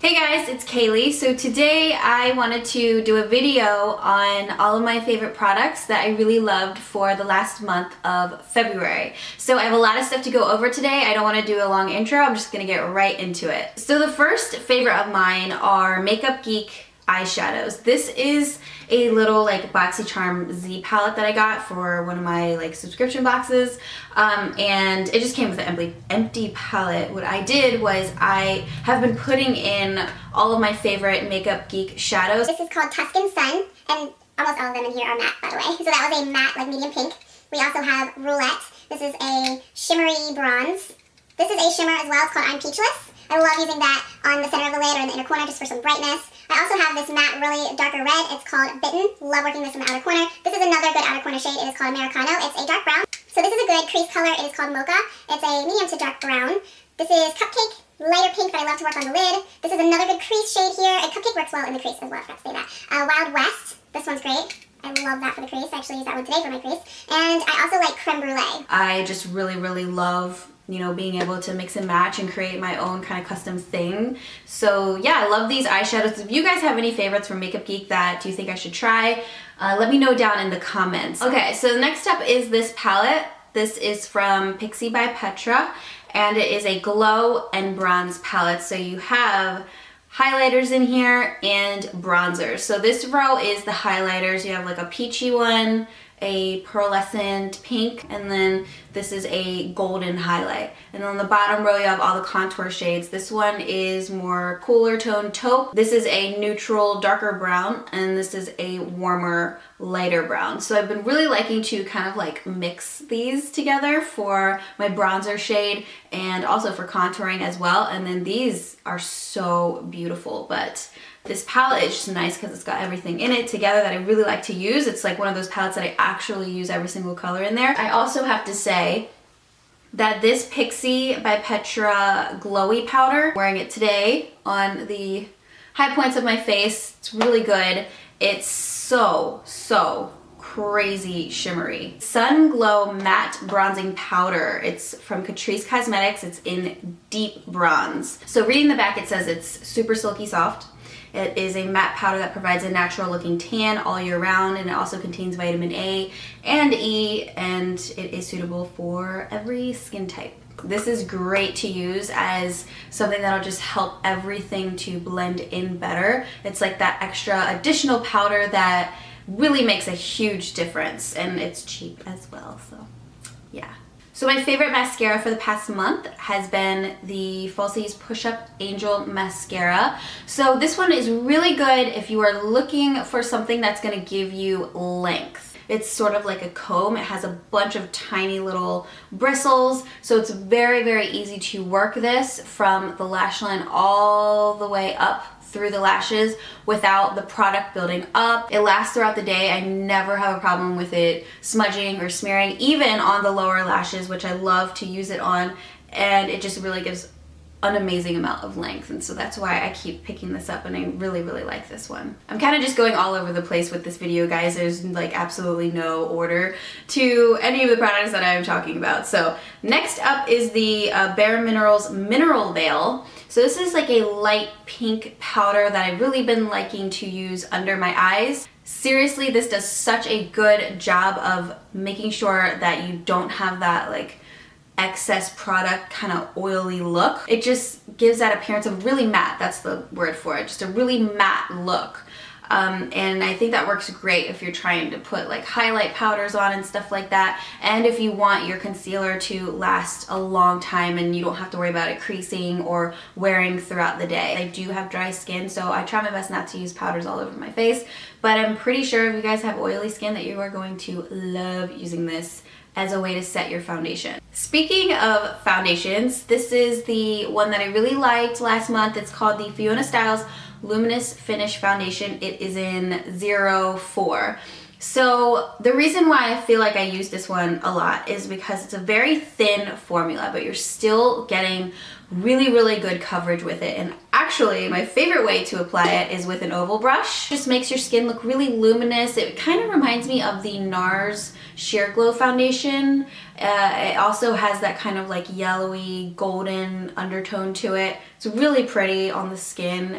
Hey guys, it's Kayleigh. So today I wanted to do a video on all of my favorite products that I really loved for the last month of February. So I have a lot of stuff to go over today. I don't want to do a long intro. I'm just going to get right into it. So the first favorite of mine are Makeup Geek eyeshadows. This is a little like Boxycharm Z palette that I got for one of my like subscription boxes, and it just came with an empty palette. What I did was I have been putting in all of my favorite Makeup Geek shadows. This is called Tuscan Sun, and almost all of them in here are matte, by the way. So that was a matte, like medium pink. We also have Roulette. This is a shimmery bronze. This is a shimmer as well. It's called I'm Peachless. I love using that on the center of the lid or in the inner corner just for some brightness. I also have this matte, really darker red. It's called Bitten. Love working this in the outer corner. This is another good outer corner shade. It is called Americano. It's a dark brown. So this is a good crease color. It is called Mocha. It's a medium to dark brown. This is Cupcake, lighter pink, but I love to work on the lid. This is another good crease shade here. And Cupcake works well in the crease as well, I forgot to say that. Wild West. This one's great. I love that for the crease. I actually use that one today for my crease. And I also like Creme Brule. I just really love, you know, being able to mix and match and create my own kind of custom thing. So yeah, I love these eyeshadows. If you guys have any favorites from Makeup Geek that you think I should try, let me know down in the comments. Okay, so the next up is this palette. This is from Pixie by Petra, and it is a glow and bronze palette. So you have highlighters in here and bronzers. So this row is the highlighters. You have like a peachy one, a pearlescent pink, and then this is a golden highlight. And on the bottom row you have all the contour shades. This one is more cooler tone taupe. This is a neutral darker brown, and this is a warmer lighter brown. So I've been really liking to kind of like mix these together for my bronzer shade and also for contouring as well. And then these are so beautiful, but this palette is just nice because it's got everything in it together that I really like to use. It's like one of those palettes that I actually use every single color in there. I also have to say that this Pixie by Petra glowy powder, I'm wearing it today on the high points of my face. It's really good. It's so crazy shimmery. Sun Glow Matte Bronzing Powder. It's from Catrice Cosmetics. It's in deep bronze. So reading the back, it says it's super silky soft. It is a matte powder that provides a natural looking tan all year round, and it also contains vitamin A and E, and it is suitable for every skin type. This is great to use as something that'll just help everything to blend in better. It's like that extra additional powder that really makes a huge difference, and it's cheap as well, so yeah. So my favorite mascara for the past month has been the Falsies Push Up Angel Mascara. So this one is really good if you are looking for something that's gonna give you length. It's sort of like a comb. It has a bunch of tiny little bristles, so it's very easy to work this from the lash line all the way up through the lashes without the product building up. It lasts throughout the day. I never have a problem with it smudging or smearing, even on the lower lashes, which I love to use it on, and it just really gives an amazing amount of length, and so that's why I keep picking this up, and I really like this one. I'm kind of just going all over the place with this video, guys. There's like absolutely no order to any of the products that I'm talking about. So next up is the Bareminerals Mineral Veil. So this is like a light pink powder that I've really been liking to use under my eyes. Seriously, this does such a good job of making sure that you don't have that like excess product kind of oily look. It just gives that appearance of really matte. That's the word for it. Just a really matte look. And I think that works great if you're trying to put like highlight powders on and stuff like that, and if you want your concealer to last a long time and you don't have to worry about it creasing or wearing throughout the day. I do have dry skin, so I try my best not to use powders all over my face, but I'm pretty sure if you guys have oily skin that you are going to love using this as a way to set your foundation. Speaking of foundations, this is the one that I really liked last month. It's called the Fiona Stiles Luminous Finish Foundation. It is in 04. So the reason why I feel like I use this one a lot is because it's a very thin formula, but you're still getting really, really good coverage with it. And actually, my favorite way to apply it is with an oval brush. Just makes your skin look really luminous. It kind of reminds me of the NARS Sheer Glow foundation. It also has that kind of like yellowy golden undertone to it. It's really pretty on the skin.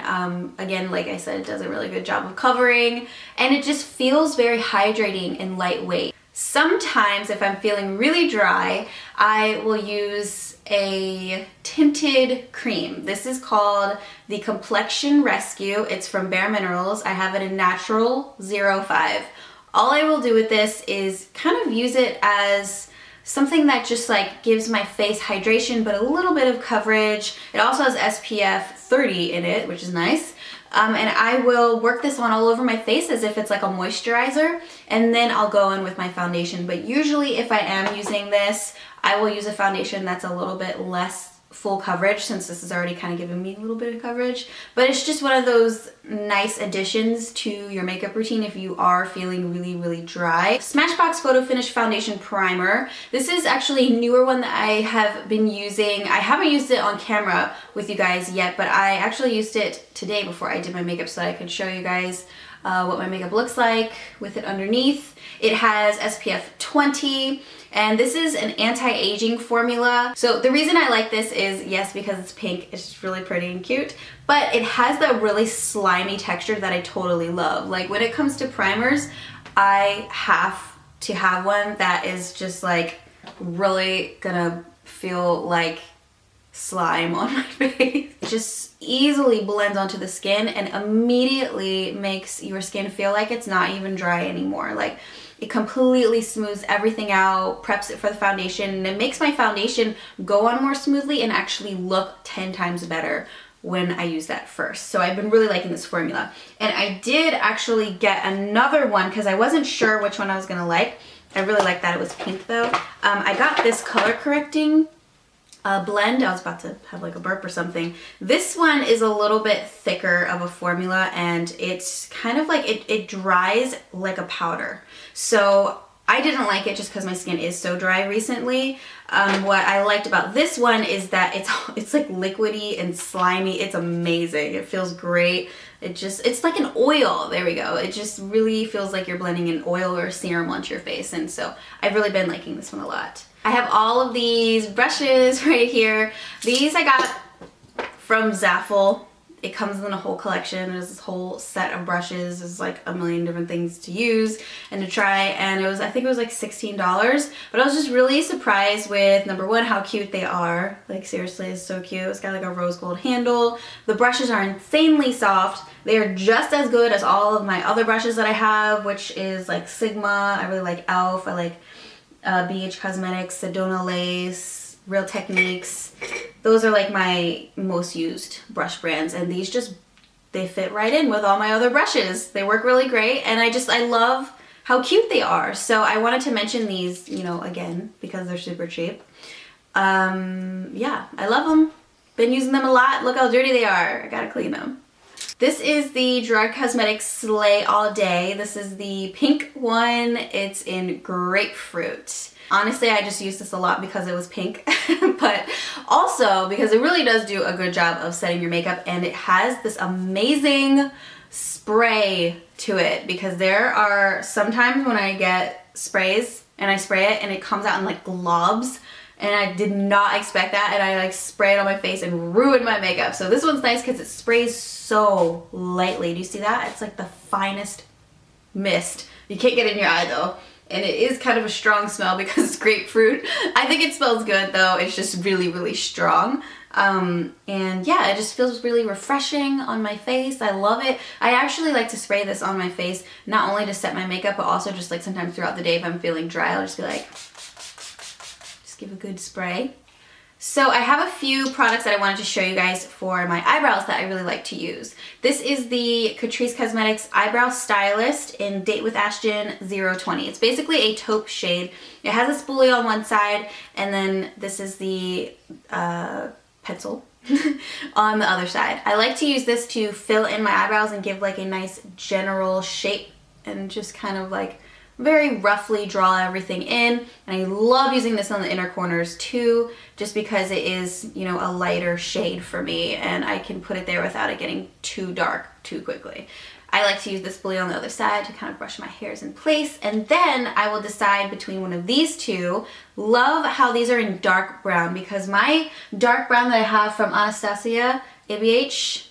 Again, like I said, it does a really good job of covering, and it just feels very hydrating and lightweight. Sometimes if I'm feeling really dry, I will use a tinted cream. This is called the Complexion Rescue. It's from Bareminerals. I have it in Natural 05. All I will do with this is kind of use it as something that just like gives my face hydration but a little bit of coverage. It also has SPF 30 in it, which is nice. And I will work this on all over my face as if it's like a moisturizer, and then I'll go in with my foundation. But usually if I am using this, I will use a foundation that's a little bit less full coverage, since this is already kind of giving me a little bit of coverage. But it's just one of those nice additions to your makeup routine if you are feeling really, really dry. Smashbox Photo Finish Foundation Primer. This is actually a newer one that I have been using. I haven't used it on camera with you guys yet, but I actually used it today before I did my makeup so that I could show you guys what my makeup looks like with it underneath. It has SPF 20. And this is an anti-aging formula. So the reason I like this is, yes, because it's pink, it's just really pretty and cute, but it has that really slimy texture that I totally love. Like when it comes to primers, I have to have one that is just like really gonna feel like slime on my face. It just easily blends onto the skin and immediately makes your skin feel like it's not even dry anymore. Like it completely smooths everything out, preps it for the foundation, and it makes my foundation go on more smoothly and actually look 10 times better when I use that first. So I've been really liking this formula. And I did actually get another one because I wasn't sure which one I was gonna like. I really like that it was pink though. I got this color correcting blend. I was about to have like a burp or something. This one is a little bit thicker of a formula, and it's kind of like it dries like a powder. So I didn't like it just because my skin is so dry recently. What I liked about this one is that it's like liquidy and slimy. It's amazing. It feels great. It's like an oil. There we go. It just really feels like you're blending an oil or a serum onto your face. And so I've really been liking this one a lot. I have all of these brushes right here. These I got from Zaful. It comes in a whole collection. There's this whole set of brushes. There's like a million different things to use and to try, and I think it was like $16. But I was just really surprised with, number one, how cute they are. Like seriously, it's so cute. It's got like a rose gold handle. The brushes are insanely soft. They are just as good as all of my other brushes that I have, which is like Sigma. I really like e.l.f. I like BH Cosmetics, Sedona Lace, Real Techniques. Those are like my most used brush brands, and these just, they fit right in with all my other brushes. They work really great, and I love how cute they are. So I wanted to mention these, you know, again, because they're super cheap. Yeah, I love them. Been using them a lot. Look how dirty they are. I gotta clean them. This is the Gerard Cosmetics Slay All Day. This is the pink one. It's in grapefruit. Honestly, I just used this a lot because it was pink, but also because it really does do a good job of setting your makeup, and it has this amazing spray to it, because there are sometimes when I get sprays and I spray it and it comes out in like globs, and I did not expect that, and I like spray it on my face and ruined my makeup. So this one's nice because it sprays so lightly. Do you see that? It's like the finest mist. You can't get it in your eye though. And it is kind of a strong smell because it's grapefruit. I think it smells good though. It's just really, really strong. And yeah, it just feels really refreshing on my face. I love it. I actually like to spray this on my face, not only to set my makeup, but also just like sometimes throughout the day if I'm feeling dry, I'll just be like, just give a good spray. So I have a few products that I wanted to show you guys for my eyebrows that I really like to use. This is the Catrice Cosmetics Eyebrow Stylist in Date with Ashton 020. It's basically a taupe shade. It has a spoolie on one side, and then this is the pencil on the other side. I like to use this to fill in my eyebrows and give like a nice general shape and just kind of like very roughly draw everything in. And I love using this on the inner corners too, just because it is, you know, a lighter shade for me and I can put it there without it getting too dark too quickly. I like to use this blue on the other side to kind of brush my hairs in place, and then I will decide between one of these two. Love how these are in dark brown, because my dark brown that I have from Anastasia ABH,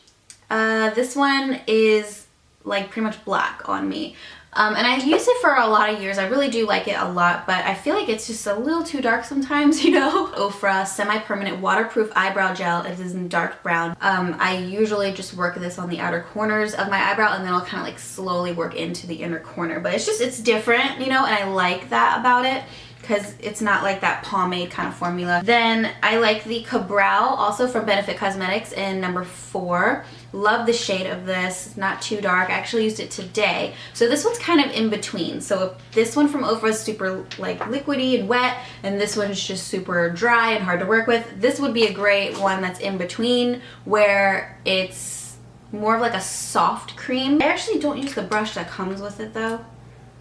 this one is like pretty much black on me. And I've used it for a lot of years. I really do like it a lot, but I feel like it's just a little too dark sometimes, you know? Ofra Semi-Permanent Waterproof Eyebrow Gel. It is in dark brown. I usually just work this on the outer corners of my eyebrow, and then I'll kind of like slowly work into the inner corner. But it's different, you know, and I like that about it, because it's not like that pomade kind of formula. Then I like the Cabral, also from Benefit Cosmetics, in number 4. Love the shade of this. It's not too dark. I actually used it today. So this one's kind of in between. So if this one from Ofra is super like liquidy and wet, and this one's just super dry and hard to work with, this would be a great one that's in between, where it's more of like a soft cream. I actually don't use the brush that comes with it though.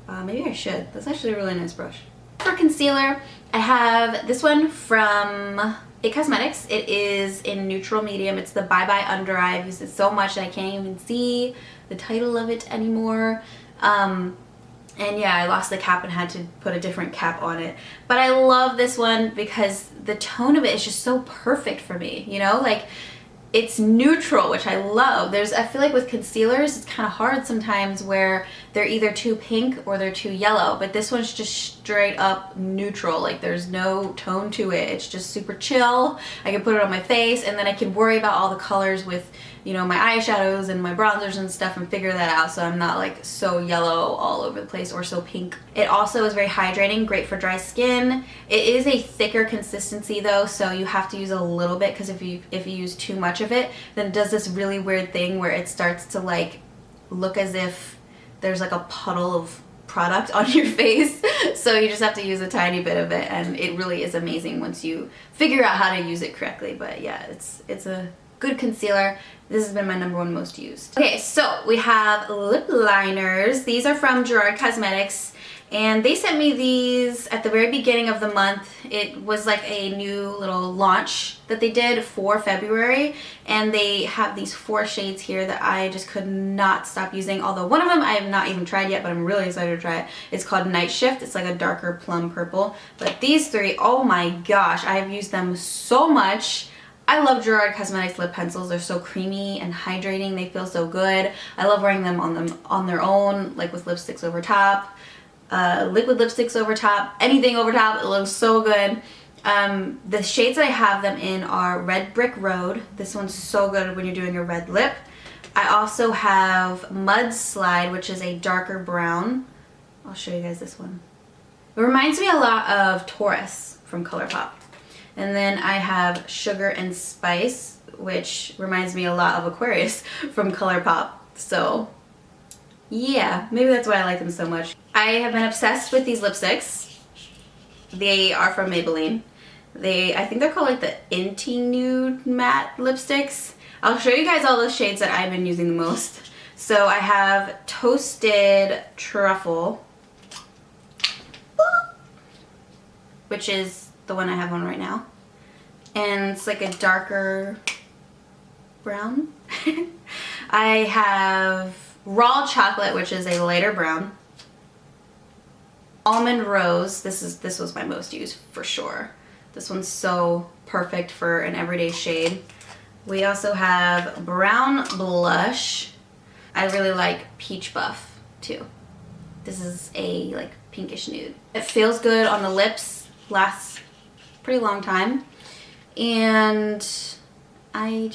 Maybe I should. That's actually a really nice brush. For concealer, I have this one from It Cosmetics. It is in neutral medium. It's the Bye Bye Under Eye. I've used it so much that I can't even see the title of it anymore. And yeah, I lost the cap and had to put a different cap on it. But I love this one because the tone of it is just so perfect for me, you know? Like, it's neutral, which I love. I feel like with concealers, it's kind of hard sometimes where they're either too pink or they're too yellow, but this one's just straight up neutral. Like, there's no tone to it. It's just super chill. I can put it on my face, and then I can worry about all the colors with, you know, my eyeshadows and my bronzers and stuff and figure that out, so I'm not like so yellow all over the place or so pink. It also is very hydrating, great for dry skin. It is a thicker consistency though, so you have to use a little bit, because if you use too much of it, then it does this really weird thing where it starts to like look as if there's like a puddle of product on your face. So you just have to use a tiny bit of it, and it really is amazing once you figure out how to use it correctly. But yeah, it's a good concealer. This has been my #1 most used. Okay, so we have lip liners. These are from Gerard Cosmetics, and they sent me these at the very beginning of the month. It was like a new little launch that they did for February, and they have these 4 shades here that I just could not stop using, although one of them I have not even tried yet, but I'm really excited to try it. It's called Night Shift. It's like a darker plum purple. But these 3, oh my gosh, I have used them so much. I love Gerard Cosmetics lip pencils. They're so creamy and hydrating. They feel so good. I love wearing them on their own, like with lipsticks over top, liquid lipsticks over top, anything over top. It looks so good. The shades that I have them in are Red Brick Road. This one's so good when you're doing a red lip. I also have Mudslide, which is a darker brown. I'll show you guys this one. It reminds me a lot of Taurus from ColourPop. And then I have Sugar and Spice, which reminds me a lot of Aquarius from ColourPop. So yeah, maybe that's why I like them so much. I have been obsessed with these lipsticks. They are from Maybelline. I think they're called like the Inti Nude Matte lipsticks. I'll show you guys all those shades that I've been using the most. So I have Toasted Truffle, which is the one I have on right now, and it's like a darker brown. I have Raw Chocolate, which is a lighter brown. Almond Rose, this was my most used for sure. This one's so perfect for an everyday shade. We also have Brown Blush. I really like Peach Buff too. This is a like pinkish nude. It feels good on the lips, lasts pretty long time, and I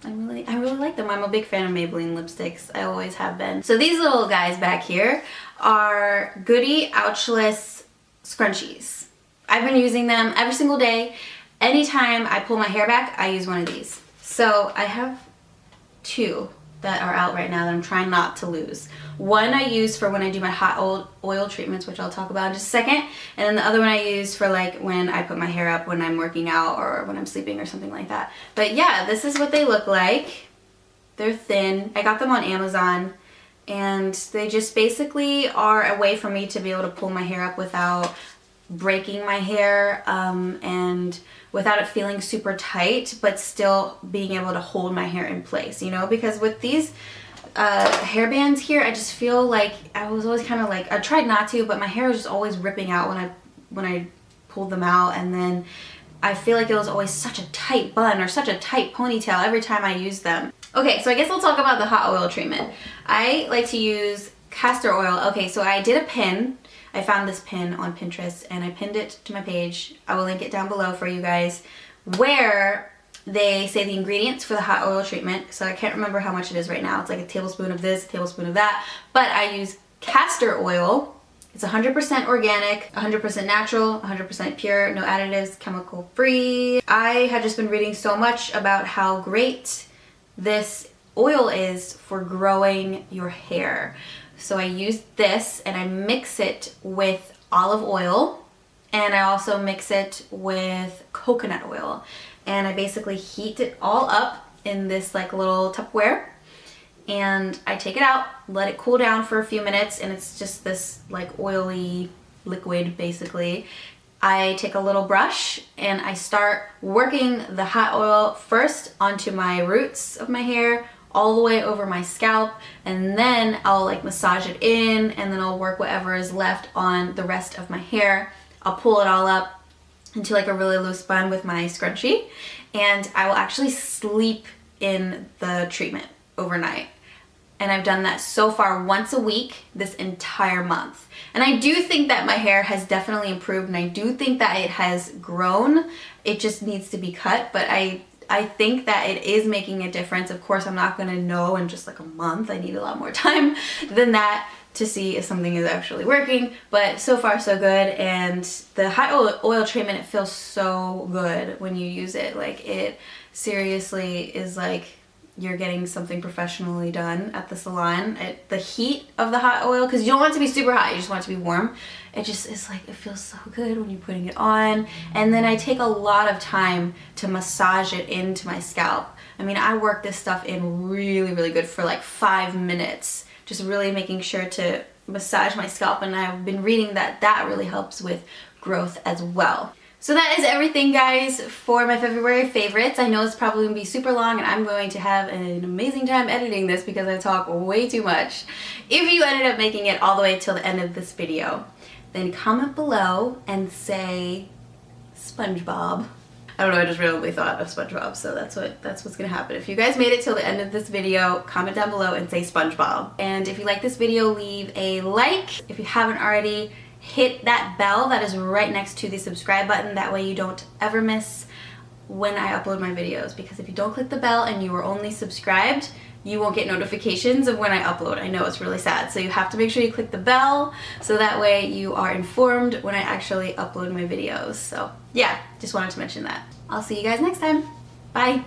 really like them. I'm a big fan of Maybelline lipsticks. I always have been. So these little guys back here are Goody Ouchless Scrunchies. I've been using them every single day. Anytime I pull my hair back, I use one of these. So I have 2 that are out right now that I'm trying not to lose. One I use for when I do my hot oil treatments, which I'll talk about in just a second, and then the other one I use for like when I put my hair up when I'm working out or when I'm sleeping or something like that. But yeah, this is what they look like. They're thin. I got them on Amazon, and they just basically are a way for me to be able to pull my hair up without breaking my hair and without it feeling super tight, but still being able to hold my hair in place, you know, because with these hair bands here, I just feel like I was always kind of like, I tried not to, but my hair was just always ripping out when I pulled them out, and then I feel like it was always such a tight bun or such a tight ponytail every time I used them. Okay, so I guess we'll talk about the hot oil treatment. I like to use castor oil. Okay, so I did a pin. I found this pin on Pinterest and I pinned it to my page. I will link it down below for you guys, where they say the ingredients for the hot oil treatment. So I can't remember how much it is right now. It's like a tablespoon of this, a tablespoon of that. But I use castor oil. It's 100% organic, 100% natural, 100% pure, no additives, chemical free. I had just been reading so much about how great this oil is for growing your hair. So I use this and I mix it with olive oil, and I also mix it with coconut oil, and I basically heat it all up in this like little Tupperware, and I take it out, let it cool down for a few minutes, and it's just this like oily liquid basically. I take a little brush and I start working the hot oil first onto my roots of my hair, all the way over my scalp, and then I'll like massage it in, and then I'll work whatever is left on the rest of my hair. I'll pull it all up into like a really loose bun with my scrunchie, and I will actually sleep in the treatment overnight. And I've done that so far once a week this entire month. And I do think that my hair has definitely improved, and I do think that it has grown. It just needs to be cut, but I think that it is making a difference. Of course, I'm not gonna know in just like a month. I need a lot more time than that to see if something is actually working, but so far so good. And the hot oil treatment, it feels so good when you use it. Like, it seriously is like you're getting something professionally done at the salon. The heat of the hot oil, because you don't want it to be super hot, you just want it to be warm. It just is like, it feels so good when you're putting it on. And then I take a lot of time to massage it into my scalp. I mean, I work this stuff in really, really good for like 5 minutes, just really making sure to massage my scalp. And I've been reading that that really helps with growth as well. So that is everything, guys, for my February favorites. I know it's probably going to be super long, and I'm going to have an amazing time editing this because I talk way too much. If you ended up making it all the way till the end of this video, then comment below and say SpongeBob. I don't know, I just randomly thought of SpongeBob, so that's what's gonna happen. If you guys made it till the end of this video, comment down below and say SpongeBob. And if you like this video, leave a like. If you haven't already, hit that bell that is right next to the subscribe button. That way you don't ever miss when I upload my videos, because if you don't click the bell and you are only subscribed, you won't get notifications of when I upload. I know, it's really sad. So you have to make sure you click the bell so that way you are informed when I actually upload my videos. So yeah, just wanted to mention that. I'll see you guys next time. Bye.